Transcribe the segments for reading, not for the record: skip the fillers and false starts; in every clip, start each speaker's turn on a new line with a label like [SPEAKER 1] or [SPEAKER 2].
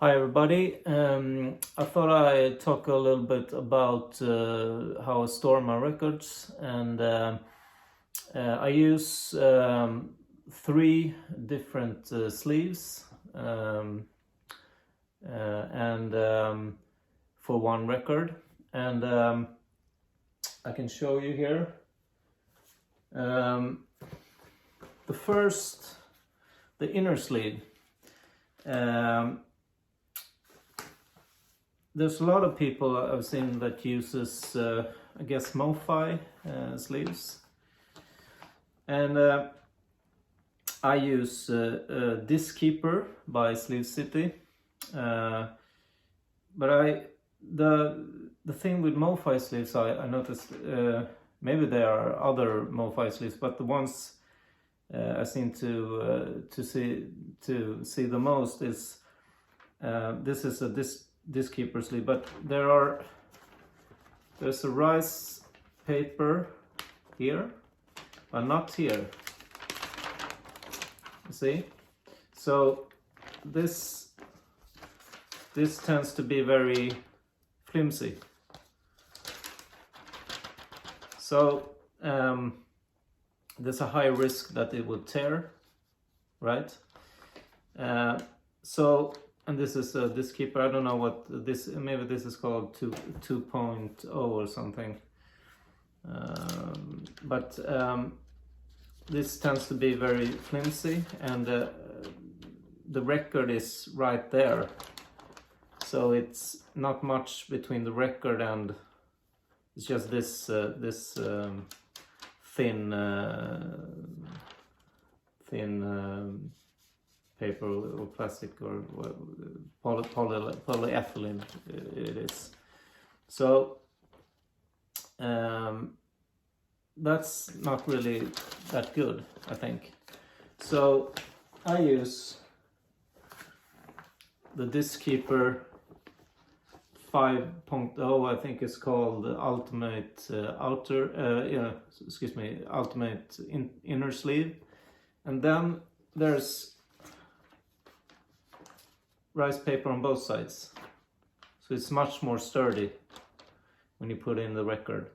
[SPEAKER 1] Hi everybody. I thought I'd talk a little bit about how I store my records, and I use three different sleeves, and for one record, and I can show you here. The first, the inner sleeve. There's a lot of people I've seen that uses, I guess, MoFi sleeves, and I use Diskeeper by Sleeve City. But the thing with MoFi sleeves, I noticed maybe there are other MoFi sleeves, but the ones I seem to see the most is this is a Diskeeper sleeve, but there's a rice paper here, but not here. You see? So this tends to be very flimsy. So there's a high risk that it will tear, right? And this is a Diskeeper. I don't know what this, maybe this is called 2.0 or something. But this tends to be very flimsy, and the record is right there. So it's not much between the record and it's just this thin paper or plastic or polyethylene it is. So that's not really that good, I think. So I use the Diskeeper 5.0, I think it's called Ultimate Ultimate Inner Sleeve. And then there's rice paper on both sides, so it's much more sturdy when you put in the record.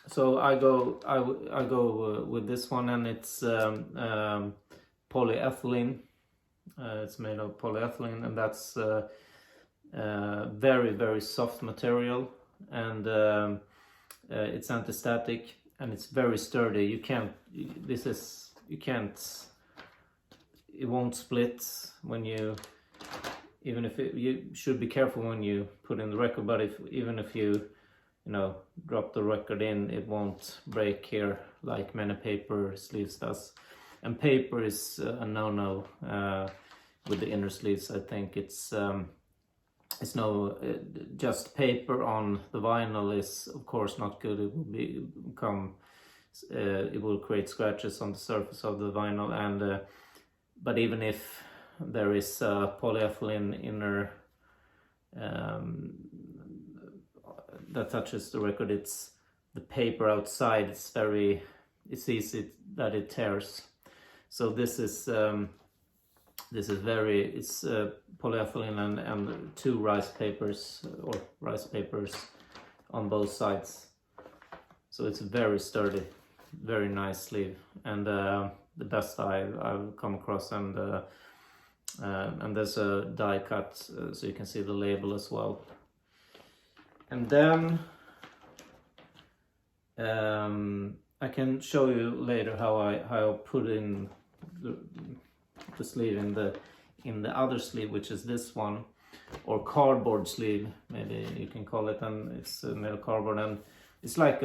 [SPEAKER 1] So I go with this one, and it's polyethylene. It's made of polyethylene, and that's very, very soft material, and it's anti-static, and it's very sturdy. It won't split when you, even if you should be careful when you put in the record, but even if you drop the record in, it won't break here like many paper sleeves does. And paper is a no-no with the inner sleeves. I think it's no, just paper on the vinyl is of course not good. It will create scratches on the surface of the vinyl, and but even if there is a polyethylene inner that touches the record, it's the paper outside. It's easy that it tears. So this is polyethylene and two rice papers on both sides. So it's very sturdy, very nice sleeve, and the best I've come across, and there's a die cut so you can see the label as well. And then I can show you later how I put in the sleeve in the other sleeve, which is this one, or cardboard sleeve, maybe you can call it, and it's made of cardboard, and it's like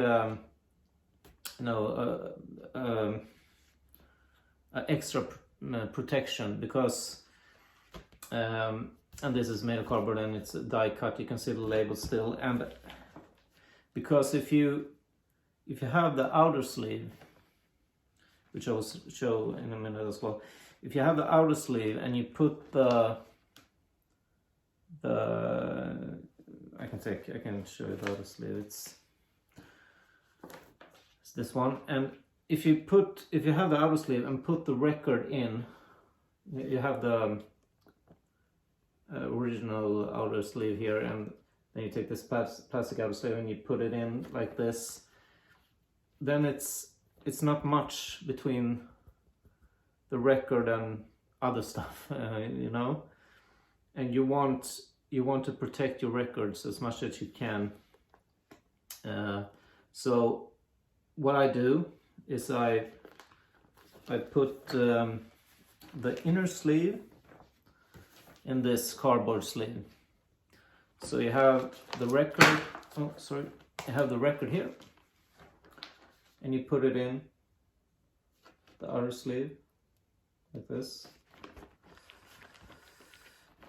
[SPEAKER 1] extra protection, because and this is made of cardboard, and it's die cut. You can see the label still, and because if you have the outer sleeve, which I will show in a minute as well, if you have the outer sleeve and you put the I can show you the outer sleeve. It's this one, and if you have the outer sleeve and put the record in, you have the original outer sleeve here, and then you take this plastic outer sleeve and you put it in like this. Then it's not much between the record and other stuff, you know, and you want to protect your records as much as you can. So what I do is I put the inner sleeve in this cardboard sleeve. So you have the record, you have the record here, and you put it in the outer sleeve like this.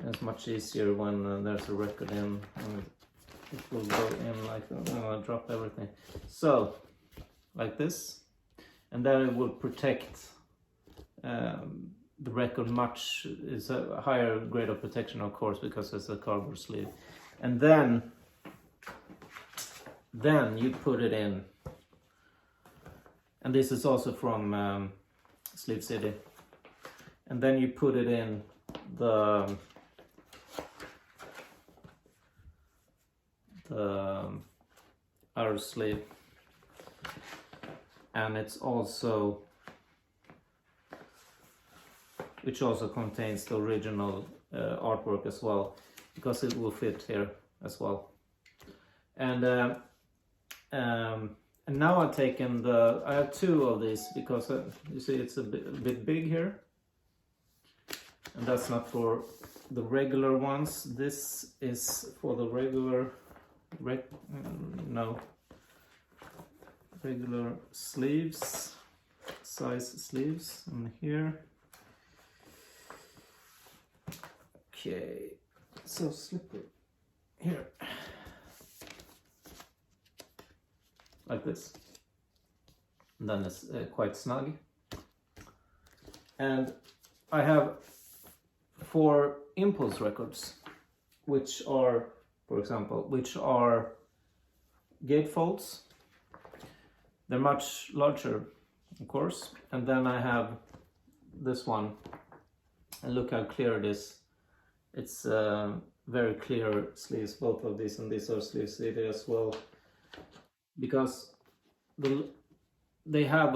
[SPEAKER 1] It's much easier when there's a record in, and it will go in like that. Oh, I dropped everything. So like this, and then it will protect the record much. Is a higher grade of protection, of course, because it's a cardboard sleeve. And then you put it in, and this is also from Sleeve City. And then you put it in the outer sleeve, and it's also, which also contains the original artwork as well, because it will fit here as well. And now I've taken I have two of these, because you see it's a bit big here, and that's not for the regular ones. This is for the regular regular sleeves, size sleeves, and here. Okay, so slippery here, like this, and then it's quite snug. And I have 4 impulse records, which are, for example, gatefolds. They're much larger, of course. And then I have this one, and look how clear it is. It's very clear sleeves, both of these, and these are Sleeve City as well, because they have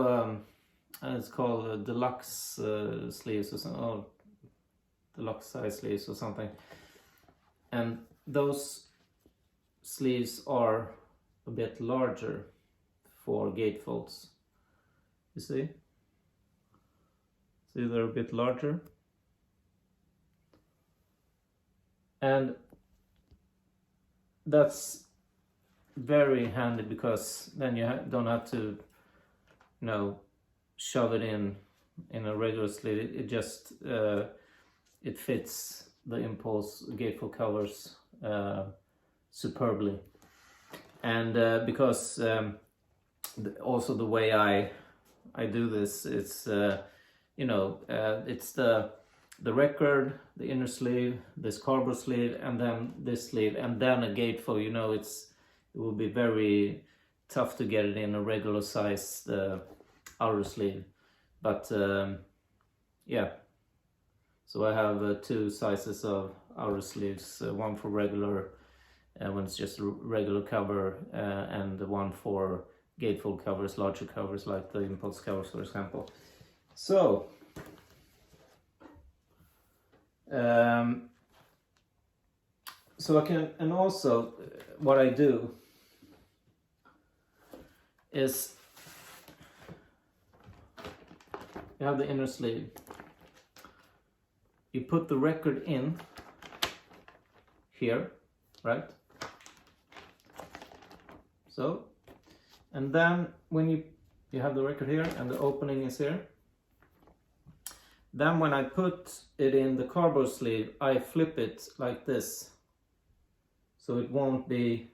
[SPEAKER 1] it's called deluxe sleeves or something, or deluxe size sleeves or something, and those sleeves are a bit larger for gatefolds. You see they're a bit larger, and that's very handy, because then you don't have to, shove it in a regular sleeve. It just it fits the impulse gatefold covers superbly. And because also the way I do this, it's it's the record, the inner sleeve, this cardboard sleeve, and then this sleeve, and then a gatefold. It will be very tough to get it in a regular size outer sleeve, but yeah. So I have 2 sizes of outer sleeves, one for regular, when it's just a regular cover, and one for gatefold covers, larger covers like the impulse covers, for example. So I can, and also what I do is, you have the inner sleeve, you put the record in here, right? So, and then when you have the record here and the opening is here, then when I put it in the cardboard sleeve, I flip it like this, so it won't be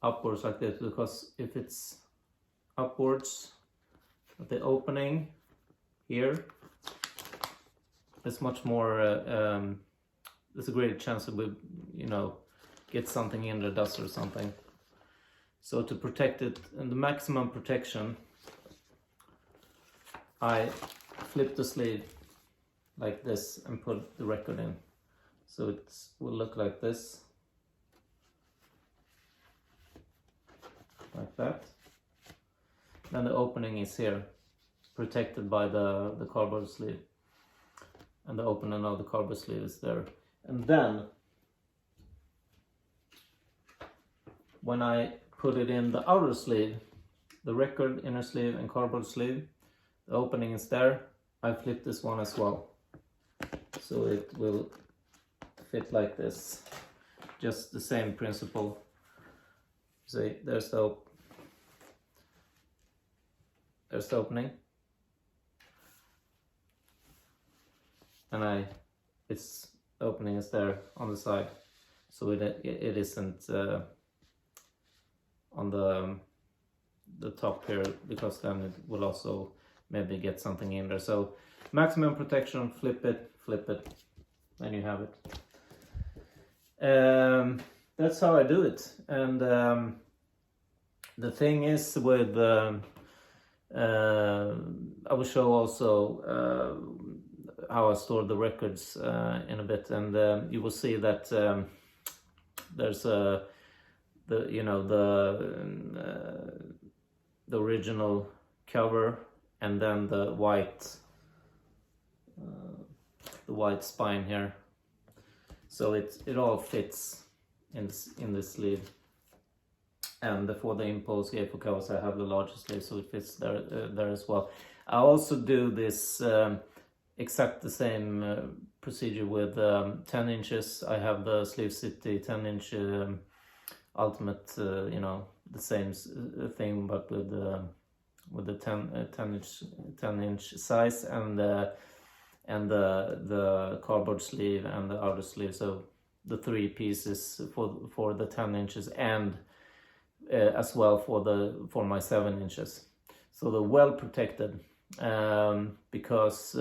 [SPEAKER 1] upwards like this, because if it's upwards at the opening here, there's much more there's a greater chance that we get something in the dust or something. So to protect it, and the maximum protection, I flip the sleeve like this and put the record in. So it will look like this, like that. Then the opening is here, protected by the cardboard sleeve, and the opening of the cardboard sleeve is there. And then when I put it in the outer sleeve, the record inner sleeve and cardboard sleeve, the opening is there. I flip this one as well, so it will fit like this. Just the same principle. See, there's the opening, and its opening is there on the side, so it isn't on the top here, because then it will also maybe get something in there. So maximum protection, flip it, then you have it. That's how I do it. And the thing is with I will show also how I store the records in a bit, and you will see that there's the original cover, and then the white spine here. So it all fits in this sleeve. And for the Impulse Gatefold covers, I have the larger sleeve, so it fits there as well. I also do this exact the same procedure with 10 inches. I have the Sleeve City 10-inch Ultimate, the same thing, but with the 10-inch size, and the cardboard sleeve and the outer sleeve. So the 3 pieces for the 10 inches, and as well for my 7 inches. So they're well protected, because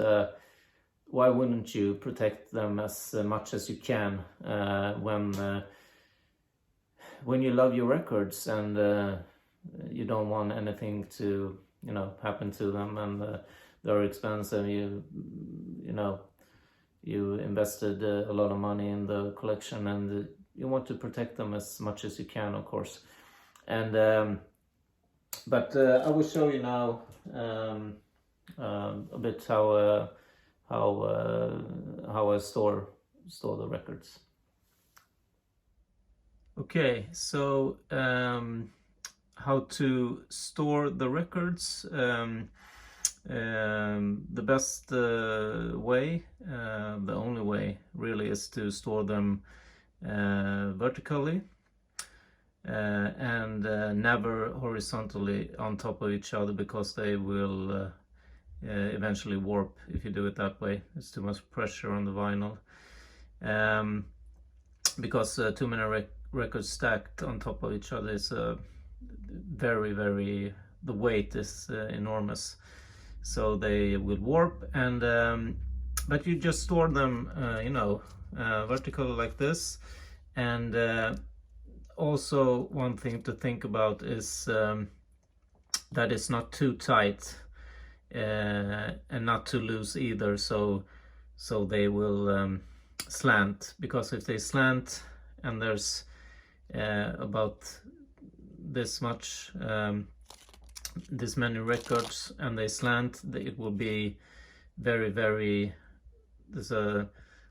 [SPEAKER 1] why wouldn't you protect them as much as you can when you love your records, and you don't want anything to happen to them, and they're expensive. You invested a lot of money in the collection, and you want to protect them as much as you can, of course. And but I will show you now a bit how I store the records. Okay, so how to store the records. The best way, the only way really, is to store them vertically and never horizontally on top of each other, because they will eventually warp if you do it that way. It's too much pressure on the vinyl, because too many records stacked on top of each other is very the weight is enormous, so they will warp. And but you just store them vertical like this. And also one thing to think about is that it's not too tight and not too loose either, so they will slant. Because if they slant and there's about this much this many records and they slant, it will be very there's a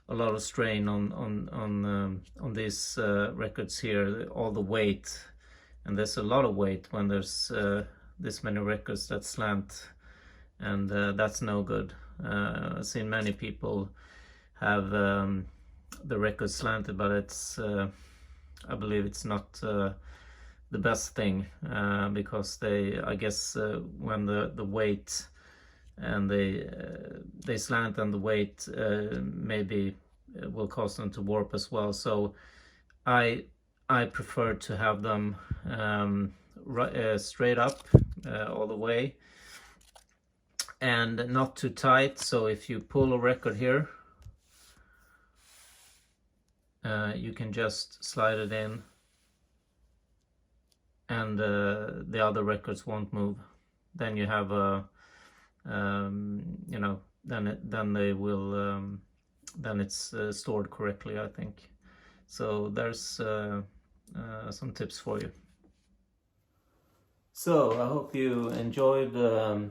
[SPEAKER 1] lot of strain on these records here, all the weight. And there's a lot of weight when there's this many records that slant, and that's no good. I've seen many people have the records slanted, but it's I believe it's not the best thing, because I guess when the weight and they slant, and the weight maybe will cause them to warp as well. So I prefer to have them straight up all the way, and not too tight. So if you pull a record here, you can just slide it in, and the other records won't move. Then you have then they will then it's stored correctly, I think. So there's some tips for you. So I hope you enjoyed how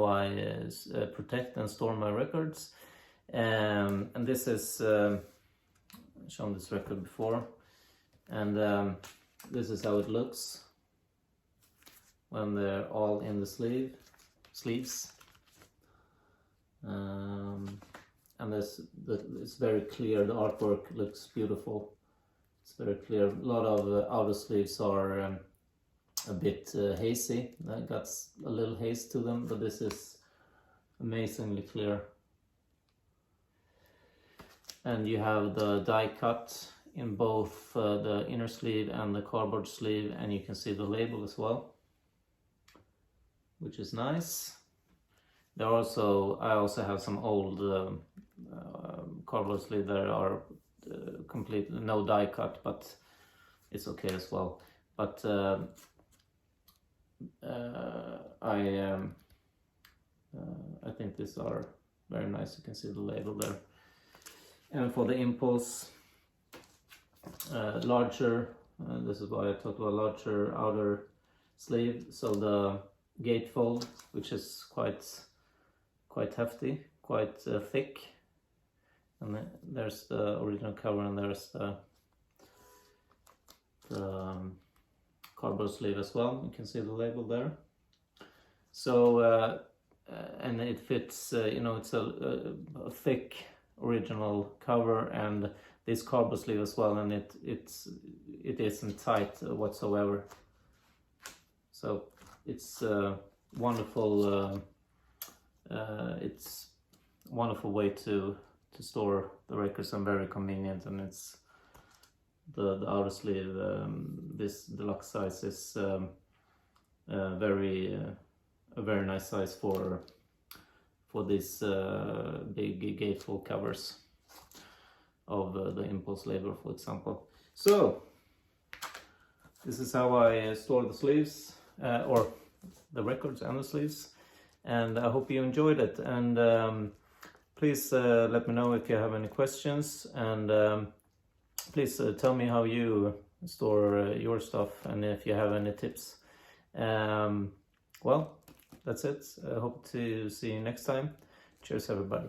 [SPEAKER 1] I protect and store my records. And this is shown this record before, and this is how it looks when they're all in the sleeves. And it's very clear. The artwork looks beautiful. It's very clear. A lot of outer sleeves are a bit hazy. That got a little haze to them, but this is amazingly clear. And you have the die cut in both the inner sleeve and the cardboard sleeve, and you can see the label as well, which is nice. I also have some old cardboard sleeve that are complete, no die cut, but it's okay as well. But I think these are very nice. You can see the label there. And for the Impulse, larger, this is why I talked about larger outer sleeve. So the gatefold, which is quite hefty, quite thick. And there's the original cover, and there's the cardboard sleeve as well. You can see the label there. So and it fits. It's a thick original cover, and this cardboard sleeve as well, and it isn't tight whatsoever. So it's wonderful. It's a wonderful way to store the records, and very convenient. And it's the outer sleeve. This deluxe size is a very nice size for these big gatefold covers of the Impulse label, for example. So this is how I store the sleeves, or the records and the sleeves, and I hope you enjoyed it. And please let me know if you have any questions, and please tell me how you store your stuff, and if you have any tips. Well, that's it. I hope to see you next time. Cheers, everybody.